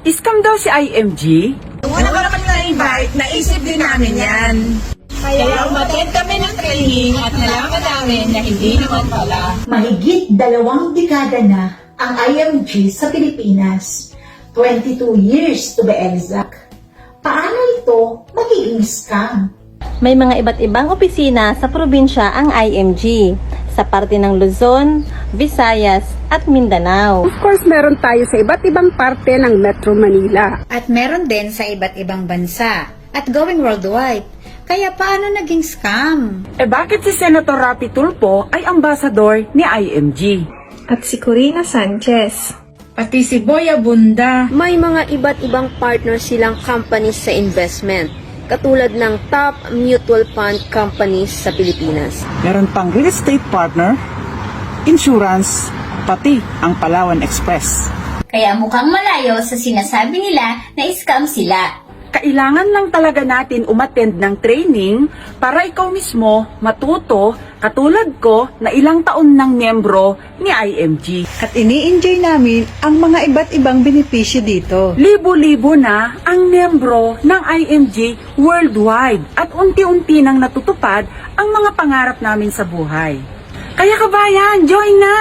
Scam daw si IMG? Una ko naman na-invite, naisip din namin yan. Kaya umattend kami ng training at nalaman namin na hindi naman pala. Mahigit 2 dekada na ang IMG sa Pilipinas. 22 years to be exact. Paano ito magiging scam? May mga iba't ibang opisina sa probinsya ang IMG sa parte ng Luzon, Visayas at Mindanao. Of course, meron tayo sa iba't ibang parte ng Metro Manila. At meron din sa iba't ibang bansa at going worldwide. Kaya paano naging scam? Bakit si Senator Rapi Tulfo ay ambasador ni IMG? At si Corina Sanchez. Pati si Boya Bunda. May mga iba't ibang partners silang companies sa investment, katulad ng top mutual fund companies sa Pilipinas. Meron pang real estate partner, insurance, pati ang Palawan Express. Kaya mukhang malayo sa sinasabi nila na scam sila. Kailangan lang talaga natin umattend ng training para ikaw mismo matuto katulad ko na ilang taon ng miyembro ni IMG. At ini-enjoy namin ang mga iba't ibang benepisyo dito. Libo-libo na ang miyembro ng IMG worldwide at unti-unti nang natutupad ang mga pangarap namin sa buhay. Kaya kabayan, join na!